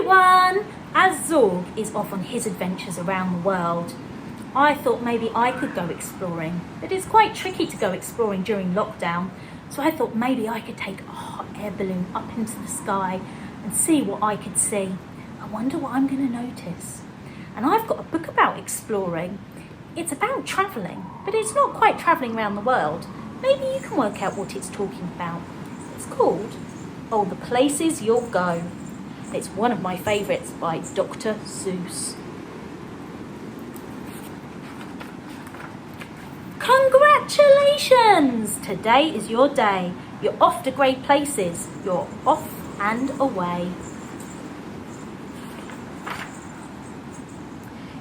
everyone! As Zorg is off on his adventures around the world, I thought maybe I could go exploring, but it's quite tricky to go exploring during lockdown, so I thought maybe I could take a hot air balloon up into the sky and see what I could see. I wonder what I'm going to notice. And I've got a book about exploring. It's about travelling, but it's not quite travelling around the world. Maybe you can work out what it's talking about. It's called Oh, the Places You'll Go. It's one of my favourites by Dr Seuss. Congratulations! Today is your day. You're off to great places. You're off and away.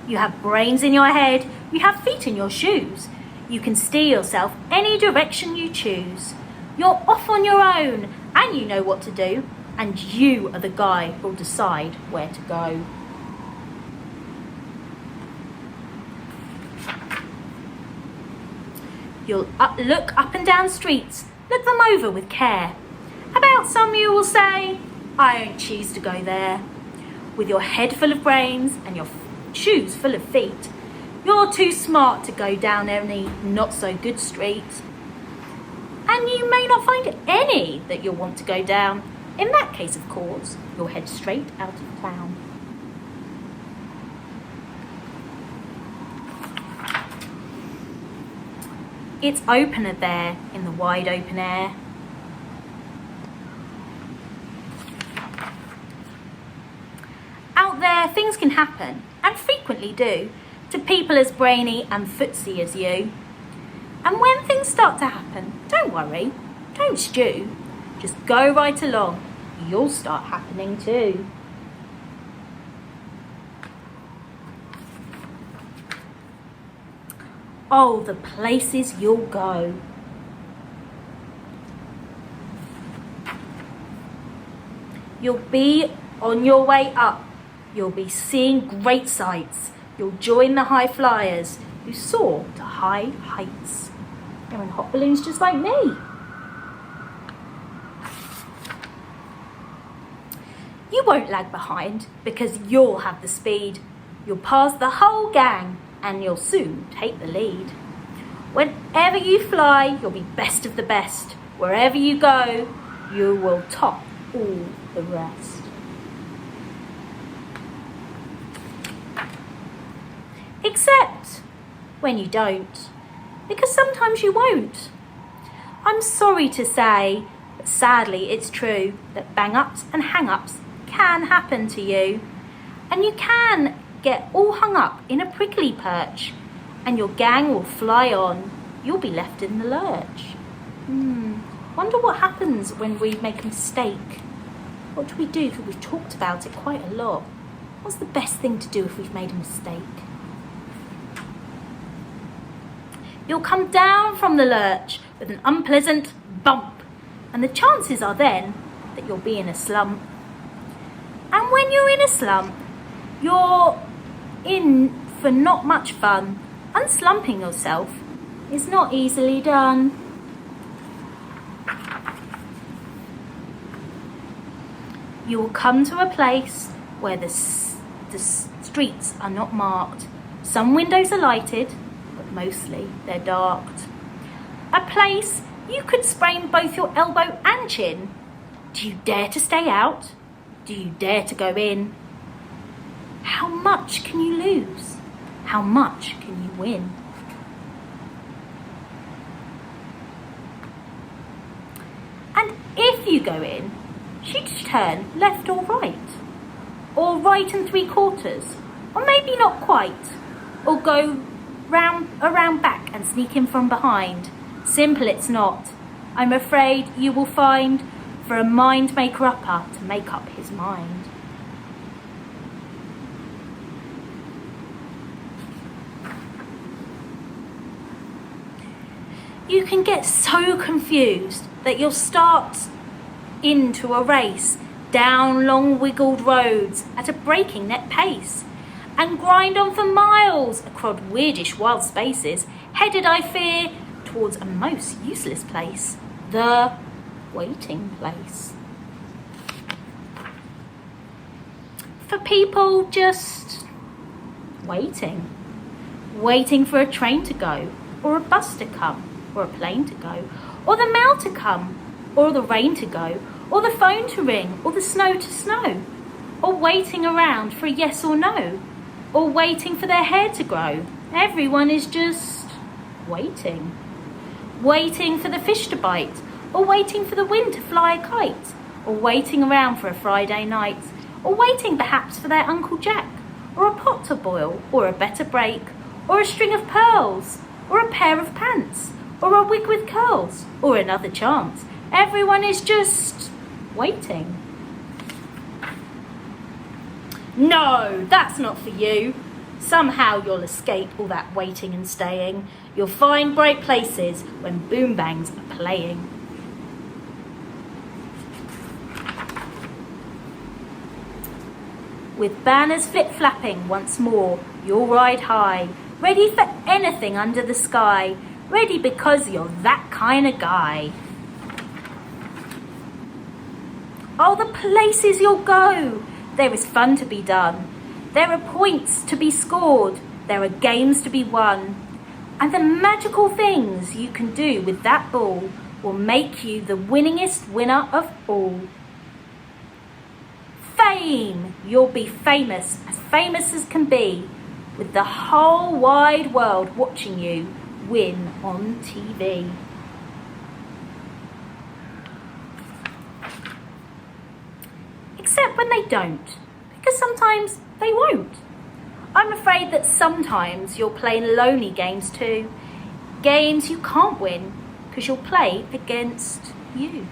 You have brains in your head. You have feet in your shoes. You can steer yourself any direction you choose. You're off on your own and you know what to do. And you are the guy who'll decide where to go. You'll look up and down streets, look them over with care. About some you will say, I don't choose to go there. With your head full of brains and your shoes full of feet, you're too smart to go down any not so good street. And you may not find any that you'll want to go down. In that case, of course, you'll head straight out of town. It's opener there in the wide open air. Out there, things can happen, and frequently do, to people as brainy and footsy as you. And when things start to happen, don't worry, don't stew. Just go right along. You'll start happening too. Oh, the places you'll go. You'll be on your way up. You'll be seeing great sights. You'll join the high flyers who soar to high heights. They're in hot balloons just like me. You won't lag behind because you'll have the speed. You'll pass the whole gang and you'll soon take the lead. Whenever you fly, you'll be best of the best. Wherever you go, you will top all the rest. Except when you don't, because sometimes you won't. I'm sorry to say, but sadly it's true that bang-ups and hang-ups can happen to you, and you can get all hung up in a prickly perch and your gang will fly on. You'll be left in the lurch. Wonder what happens when we make a mistake. What do we do? Because we've talked about it quite a lot. What's the best thing to do if we've made a mistake? You'll come down from the lurch with an unpleasant bump, and the chances are then that you'll be in a slump. And when you're in a slump, you're in for not much fun. Unslumping yourself is not easily done. You will come to a place where the streets are not marked. Some windows are lighted, but mostly they're darked. A place you could sprain both your elbow and chin. Do you dare to stay out? Do you dare to go in? How much can you lose? How much can you win? And if you go in, should you turn left or right? Or right and 3/4? Or maybe not quite? Or go around back and sneak in from behind? Simple it's not. I'm afraid you will find for a mind maker upper to make up his mind. You can get so confused that you'll start into a race down long wiggled roads at a breaking neck pace and grind on for miles across weirdish wild spaces, headed, I fear, towards a most useless place, the waiting place. for people just waiting. Waiting for a train to go, or a bus to come, or a plane to go, or the mail to come, or the rain to go, or the phone to ring, or the snow to snow, or waiting around for a yes or no, or waiting for their hair to grow. Everyone is just waiting. Waiting for the fish to bite, or waiting for the wind to fly a kite, or waiting around for a Friday night, or waiting perhaps for their Uncle Jack, or a pot to boil, or a better break, or a string of pearls, or a pair of pants, or a wig with curls, or another chance. Everyone is just waiting. No, that's not for you. Somehow you'll escape all that waiting and staying. You'll find bright places when boom bangs are playing. With banners flip-flapping once more, you'll ride high, ready for anything under the sky, ready because you're that kind of guy. Oh, the places you'll go! There is fun to be done. There are points to be scored. There are games to be won. And the magical things you can do with that ball will make you the winningest winner of all. Fame! You'll be famous as can be, with the whole wide world watching you win on TV. Except when they don't, because sometimes they won't. I'm afraid that sometimes you'll play lonely games too. Games you can't win because you'll play against you.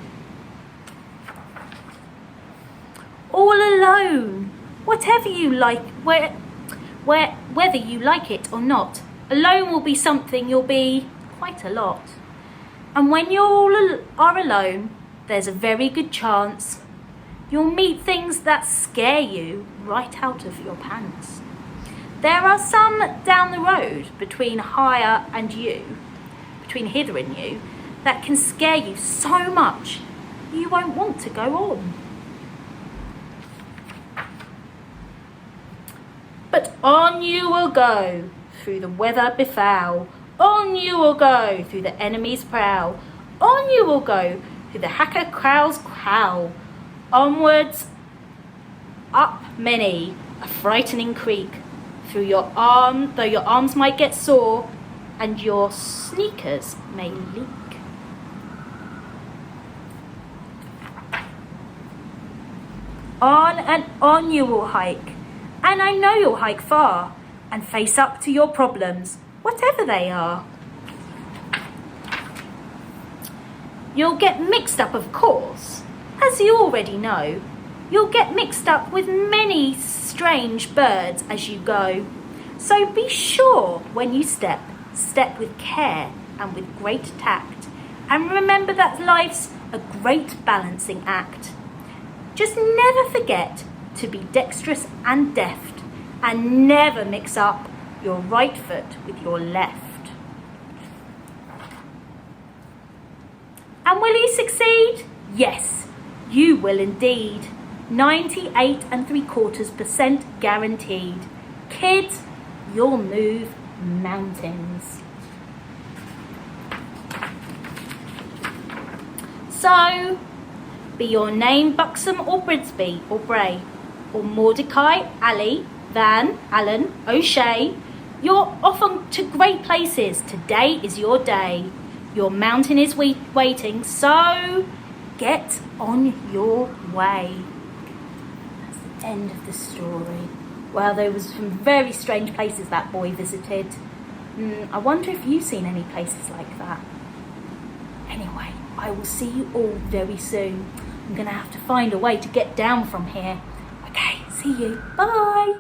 All alone, whatever you like, whether you like it or not, alone will be something you'll be quite a lot. And when you are alone, there's a very good chance you'll meet things that scare you right out of your pants. There are some down the road between Hither and you, that can scare you so much you won't want to go on. But on you will go through the weather befoul. On you will go through the enemy's prow. On you will go through the hacker crowd's crowl. Onwards, up many a frightening creek, though your arms might get sore and your sneakers may leak. On and on you will hike, and I know you'll hike far, and face up to your problems, whatever they are. You'll get mixed up, of course. As you already know, you'll get mixed up with many strange birds as you go. So be sure when you step with care and with great tact. And remember that life's a great balancing act. Just never forget to be dexterous and deft, and never mix up your right foot with your left. And will you succeed? Yes. You will indeed. 98.75% guaranteed. Kids, you'll move mountains. So, be your name Buxom or Bridsby or Bray, or Mordecai, Ali, Van, Allen, O'Shea, you're off on to great places. Today is your day. Your mountain is waiting, so get on your way. That's the end of the story. Well, there was some very strange places that boy visited. I wonder if you've seen any places like that. Anyway, I will see you all very soon. I'm going to have to find a way to get down from here. Okay, see you. Bye.